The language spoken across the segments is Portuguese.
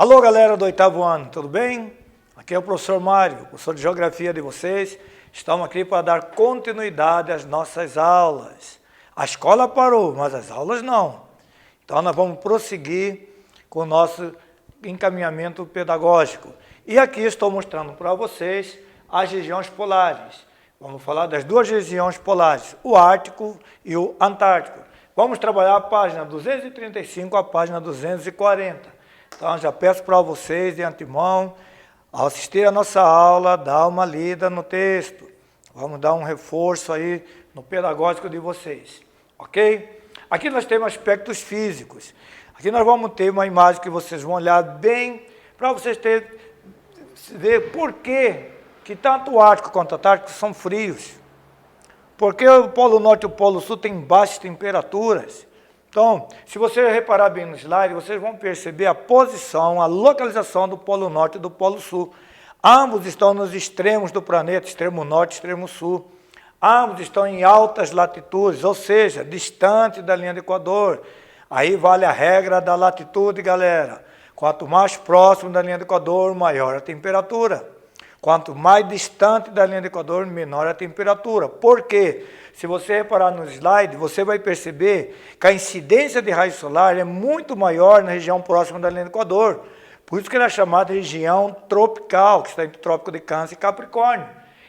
Alô, galera do 8º ano, tudo bem? Aqui é o professor Mário, professor de Geografia de vocês. Estamos aqui para dar continuidade às nossas aulas. A escola parou, mas as aulas não. Então, nós vamos prosseguir com o nosso encaminhamento pedagógico. E aqui estou mostrando para vocês as regiões polares. Vamos falar das duas regiões polares, o Ártico e o Antártico. Vamos trabalhar a página 235 a página 240. Então, já peço para vocês, de antemão, ao assistir a nossa aula, dar uma lida no texto. Vamos dar um reforço aí no pedagógico de vocês, ok? Aqui nós temos aspectos físicos. Aqui nós vamos ter uma imagem que vocês vão olhar bem, para vocês ver por que tanto o Ártico quanto o Antártico são frios. Porque o Polo Norte e o Polo Sul têm baixas temperaturas. Então, se você reparar bem no slide, vocês vão perceber a posição, a localização do Polo Norte e do Polo Sul. Ambos estão nos extremos do planeta, extremo norte e extremo sul. Ambos estão em altas latitudes, ou seja, distante da linha do Equador. Aí vale a regra da latitude, galera. Quanto mais próximo da linha do Equador, maior a temperatura. Quanto mais distante da linha do Equador, menor a temperatura. Por quê? Se você reparar no slide, você vai perceber que a incidência de raio solar é muito maior na região próxima da linha do Equador. Por isso que ela é chamada região tropical, que está entre o Trópico de Câncer e Capricórnio.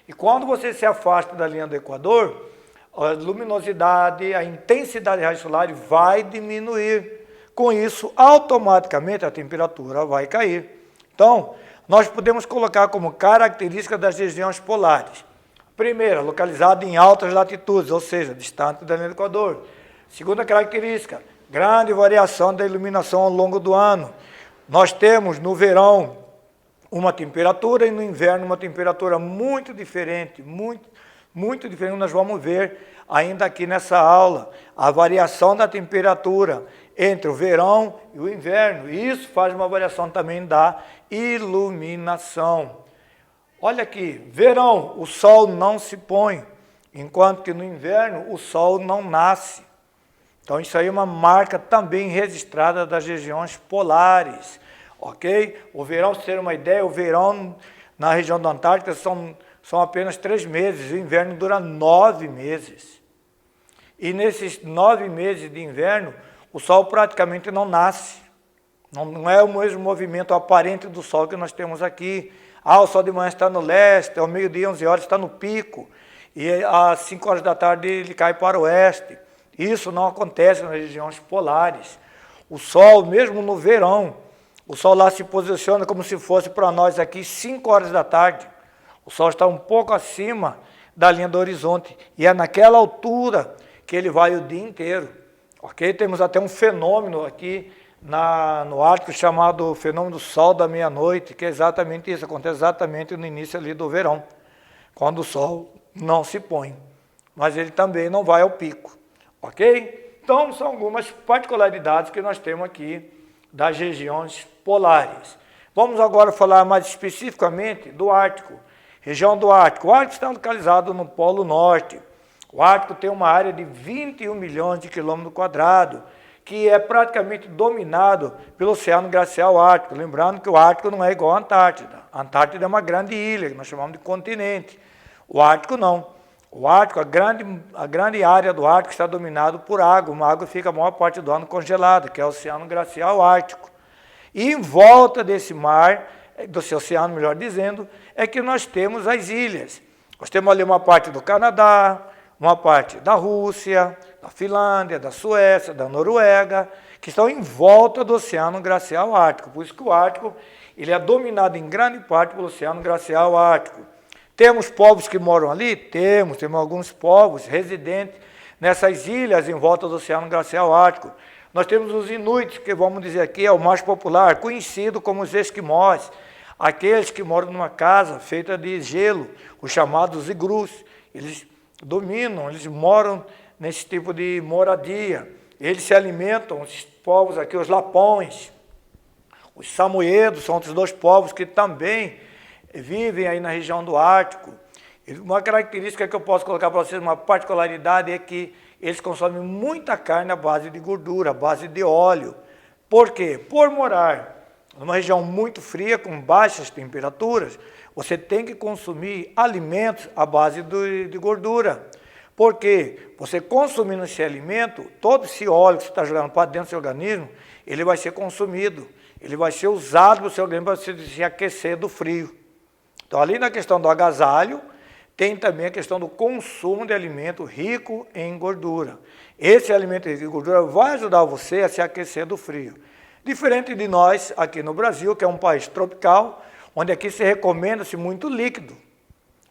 E quando você se afasta da linha do Equador, a luminosidade, a intensidade de raio solar vai diminuir. Com isso, automaticamente a temperatura vai cair. Então, nós podemos colocar como característica das regiões polares. Primeira, localizada em altas latitudes, ou seja, distante da linha do Equador. Segunda característica, grande variação da iluminação ao longo do ano. Nós temos no verão uma temperatura e no inverno uma temperatura muito diferente, muito diferente. Nós vamos ver ainda aqui nessa aula a variação da temperatura entre o verão e o inverno. E isso faz uma variação também da iluminação. Olha aqui, verão, o sol não se põe, enquanto que no inverno o sol não nasce. Então isso aí é uma marca também registrada das regiões polares, ok? O verão, para ter uma ideia, o verão na região da Antártica são apenas 3 meses, o inverno dura 9 meses. E nesses 9 meses de inverno, o sol praticamente não nasce. Não é o mesmo movimento aparente do sol que nós temos aqui. O sol de manhã está no leste, ao meio-dia, 11 horas, está no pico, e às 5 horas da tarde ele cai para o oeste. Isso não acontece nas regiões polares. O sol, mesmo no verão, o sol lá se posiciona como se fosse para nós aqui 5 horas da tarde. O sol está um pouco acima da linha do horizonte, e é naquela altura que ele vai o dia inteiro. Ok? Temos até um fenômeno aqui no Ártico chamado fenômeno do sol da meia-noite, que é exatamente isso, acontece exatamente no início ali do verão, quando o sol não se põe, mas ele também não vai ao pico, ok? Então, são algumas particularidades que nós temos aqui das regiões polares. Vamos agora falar mais especificamente do Ártico. Região do Ártico. O Ártico está localizado no Polo Norte. O Ártico tem uma área de 21 milhões de quilômetros quadrados, que é praticamente dominado pelo Oceano Glacial Ártico. Lembrando que o Ártico não é igual à Antártida. A Antártida é uma grande ilha, que nós chamamos de continente. O Ártico não. O Ártico, a grande área do Ártico está dominado por água. Uma água fica a maior parte do ano congelada, que é o Oceano Glacial Ártico. E em volta desse mar, desse oceano, melhor dizendo, é que nós temos as ilhas. Nós temos ali uma parte do Canadá, uma parte da Rússia, da Finlândia, da Suécia, da Noruega, que estão em volta do Oceano Glacial Ártico. Por isso que o Ártico ele é dominado em grande parte pelo Oceano Glacial Ártico. Temos povos que moram ali? Temos alguns povos residentes nessas ilhas em volta do Oceano Glacial Ártico. Nós temos os Inuits, que vamos dizer aqui é o mais popular, conhecido como os Esquimós, aqueles que moram numa casa feita de gelo, os chamados iglus. Eles dominam, eles moram nesse tipo de moradia. Eles se alimentam, os povos aqui, os Lapões, os Samoyedos, são outros 2 povos que também vivem aí na região do Ártico. Uma característica que eu posso colocar para vocês, uma particularidade, é que eles consomem muita carne à base de gordura, à base de óleo. Por quê? Por morar numa região muito fria, com baixas temperaturas, você tem que consumir alimentos à base de gordura. Porque você consumindo esse alimento, todo esse óleo que você está jogando para dentro do seu organismo, ele vai ser consumido, ele vai ser usado para o seu organismo para se aquecer do frio. Então, além da questão do agasalho, tem também a questão do consumo de alimento rico em gordura. Esse alimento rico em gordura vai ajudar você a se aquecer do frio. Diferente de nós aqui no Brasil, que é um país tropical, onde aqui se recomenda-se muito líquido.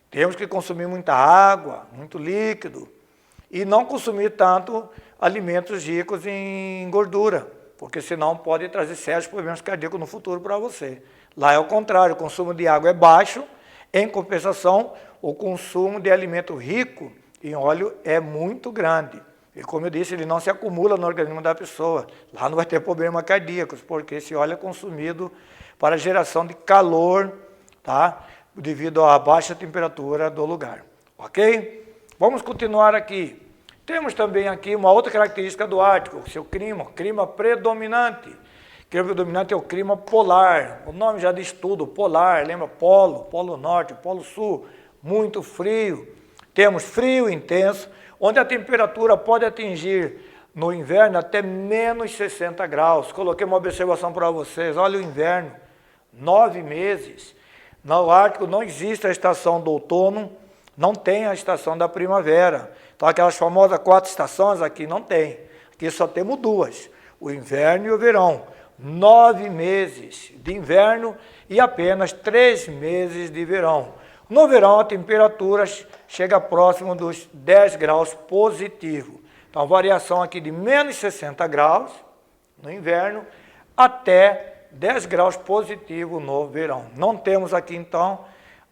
Temos que consumir muita água, muito líquido, e não consumir tanto alimentos ricos em gordura, porque senão pode trazer sérios problemas cardíacos no futuro para você. Lá é o contrário, o consumo de água é baixo, em compensação, o consumo de alimento rico em óleo é muito grande. E como eu disse, ele não se acumula no organismo da pessoa. Lá não vai ter problemas cardíacos, porque esse óleo é consumido para geração de calor, tá? Devido à baixa temperatura do lugar. Ok? Vamos continuar aqui. Temos também aqui uma outra característica do Ártico, o seu clima predominante. O clima predominante é o clima polar. O nome já diz tudo, polar, lembra? Polo norte, polo sul, muito frio. Temos frio intenso, onde a temperatura pode atingir no inverno até menos 60 graus. Coloquei uma observação para vocês, olha o inverno, 9 meses. No Ártico não existe a estação do outono, não tem a estação da primavera. Então aquelas famosas 4 estações aqui não tem. Aqui só temos 2, o inverno e o verão. 9 meses de inverno e apenas 3 meses de verão. No verão a temperatura chega próximo dos 10 graus positivo. Então a variação aqui de menos 60 graus no inverno até 10 graus positivo no verão. Não temos aqui, então,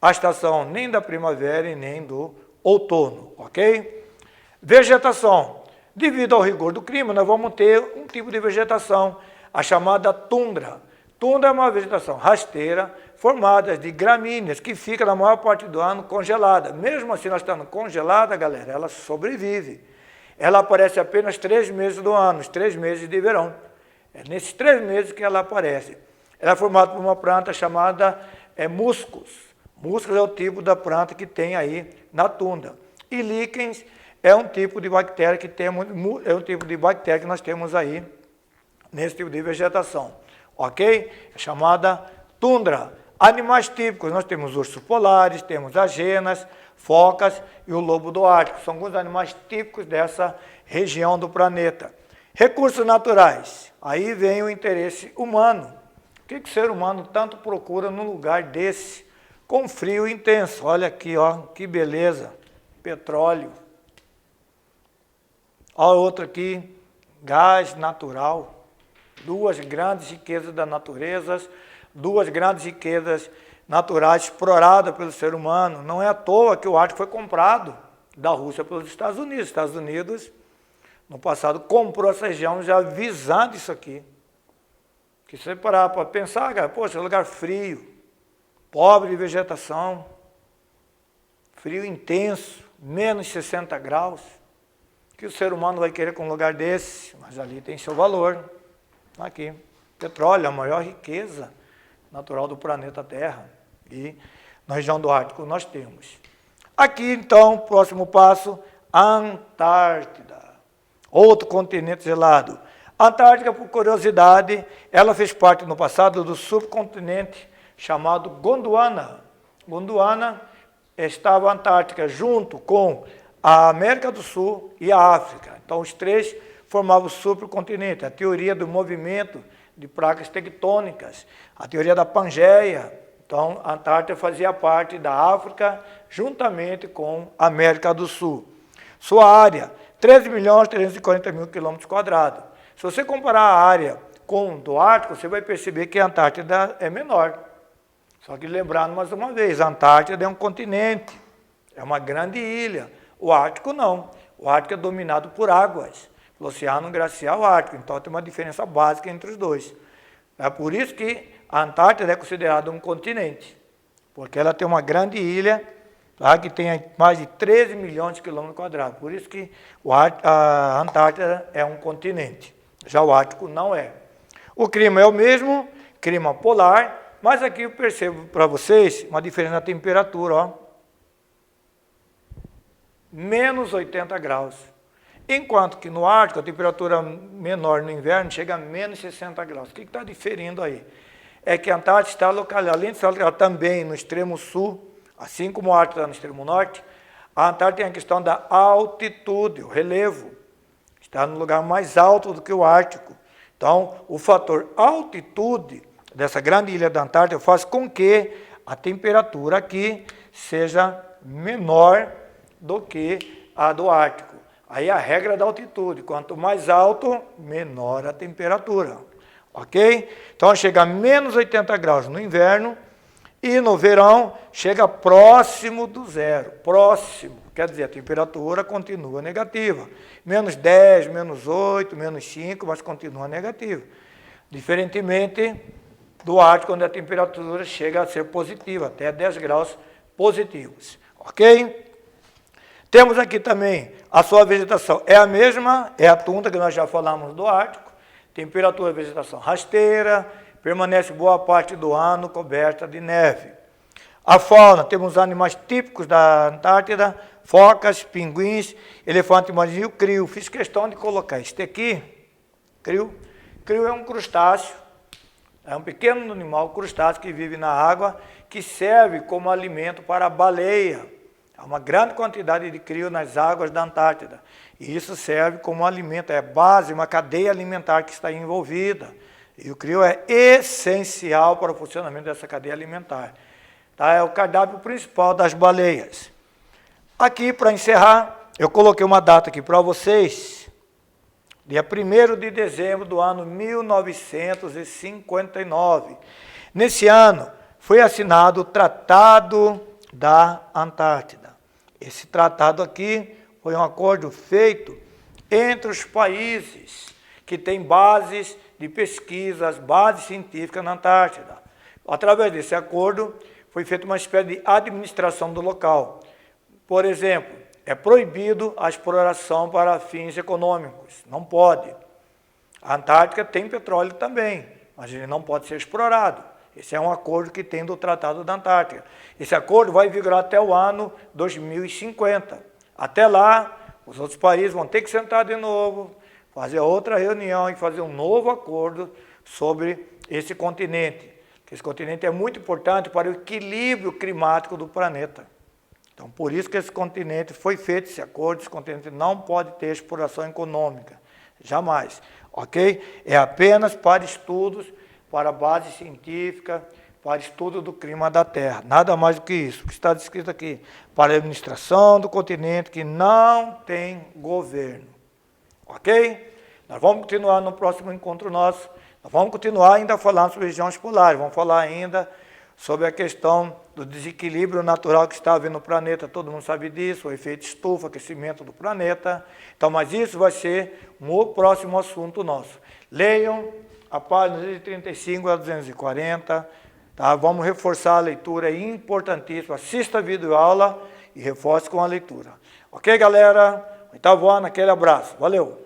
a estação nem da primavera e nem do outono, ok? Vegetação. Devido ao rigor do clima, nós vamos ter um tipo de vegetação, a chamada tundra. Tundra é uma vegetação rasteira, formada de gramíneas, que fica na maior parte do ano congelada. Mesmo assim, ela estando congelada, galera, ela sobrevive. Ela aparece apenas 3 meses do ano, os 3 meses de verão. É nesses 3 meses que ela aparece. Ela é formada por uma planta chamada muscos. Muscos é o tipo da planta que tem aí na tundra. E líquens é um tipo de bactéria que nós temos aí nesse tipo de vegetação. Ok? É chamada tundra. Animais típicos, nós temos ursos polares, temos as renas, focas e o lobo do Ártico. São alguns animais típicos dessa região do planeta. Recursos naturais. Aí vem o interesse humano. O que o ser humano tanto procura num lugar desse, com frio intenso? Olha aqui, ó, que beleza. Petróleo. Olha outro aqui, gás natural. 2 grandes riquezas da natureza, 2 grandes riquezas naturais exploradas pelo ser humano. Não é à toa que o Ártico foi comprado da Rússia pelos Estados Unidos. Os Estados Unidos, no passado, comprou essa região já visando isso aqui. Que se você parar para pensar, cara, poxa, é um lugar frio, pobre de vegetação, frio intenso, menos 60 graus. Que o ser humano vai querer com um lugar desse? Mas ali tem seu valor. Aqui, petróleo, a maior riqueza natural do planeta Terra. E na região do Ártico nós temos. Aqui, então, próximo passo, Antártida. Outro continente gelado. A Antártica, por curiosidade, ela fez parte no passado do subcontinente chamado Gondwana. Gondwana estava a Antártica junto com a América do Sul e a África. Então, os 3 formavam o supercontinente. A teoria do movimento de placas tectônicas, a teoria da Pangeia. Então, a Antártida fazia parte da África juntamente com a América do Sul. Sua área, 13.340.000 km². Se você comparar a área com do Ártico, você vai perceber que a Antártida é menor. Só que lembrando mais uma vez, a Antártida é um continente, é uma grande ilha. O Ártico não. O Ártico é dominado por águas, o Oceano Glacial Ártico. Então tem uma diferença básica entre os dois. É por isso que a Antártida é considerada um continente, porque ela tem uma grande ilha, tá, que tem mais de 13 milhões de km². Por isso que a Antártida é um continente. Já o Ártico não é. O clima é o mesmo clima polar, mas aqui eu percebo para vocês uma diferença na temperatura, ó. Menos 80 graus. Enquanto que no Ártico, a temperatura menor no inverno chega a menos 60 graus. O que está diferindo aí? É que a Antártida está localizada, além de estar localizada também no extremo sul, assim como o Ártico está no extremo norte, a Antártida tem a questão da altitude, o relevo. Está no lugar mais alto do que o Ártico. Então, o fator altitude dessa grande ilha da Antártida faz com que a temperatura aqui seja menor do que a do Ártico. Aí a regra da altitude, quanto mais alto, menor a temperatura. Ok? Então chega a menos 80 graus no inverno e no verão chega próximo do zero. Próximo, quer dizer, a temperatura continua negativa. Menos 10, menos 8, menos 5, mas continua negativa. Diferentemente do Ártico, onde a temperatura chega a ser positiva, até 10 graus positivos. Ok? Temos aqui também a sua vegetação. É a mesma, é a tundra que nós já falamos do Ártico. Temperatura e vegetação rasteira, permanece boa parte do ano coberta de neve. A fauna, temos animais típicos da Antártida, focas, pinguins, elefante marinho e o crio. Fiz questão de colocar este aqui, crio. Crio é um crustáceo, é um pequeno animal crustáceo que vive na água, que serve como alimento para a baleia. Há uma grande quantidade de crio nas águas da Antártida. E isso serve como alimento, é base, uma cadeia alimentar que está envolvida. E o crio é essencial para o funcionamento dessa cadeia alimentar. Tá? É o cardápio principal das baleias. Aqui, para encerrar, eu coloquei uma data aqui para vocês. Dia 1º de dezembro do ano 1959. Nesse ano, foi assinado o Tratado da Antártida. Esse tratado aqui foi um acordo feito entre os países que têm bases de pesquisas, bases científicas na Antártida. Através desse acordo, foi feita uma espécie de administração do local. Por exemplo, é proibido a exploração para fins econômicos, não pode. A Antártica tem petróleo também, mas ele não pode ser explorado. Esse é um acordo que tem do Tratado da Antártica. Esse acordo vai vigorar até o ano 2050. Até lá, os outros países vão ter que sentar de novo, fazer outra reunião e fazer um novo acordo sobre esse continente. Esse continente é muito importante para o equilíbrio climático do planeta. Então, por isso que esse continente foi feito, esse acordo, esse continente não pode ter exploração econômica. Jamais. Ok? É apenas para estudos, para base científica, para estudo do clima da Terra. Nada mais do que isso, que está descrito aqui. Para a administração do continente que não tem governo. Ok? Nós vamos continuar no próximo encontro nosso. Nós vamos continuar ainda falando sobre regiões polares. Vamos falar ainda sobre a questão do desequilíbrio natural que está havendo no planeta. Todo mundo sabe disso, o efeito estufa, aquecimento do planeta. Então, mas isso vai ser um próximo assunto nosso. Leiam a página de 35 a 240, tá? Vamos reforçar a leitura, é importantíssimo. Assista a videoaula e reforce com a leitura. Ok, galera? Oitavo ano, aquele abraço. Valeu!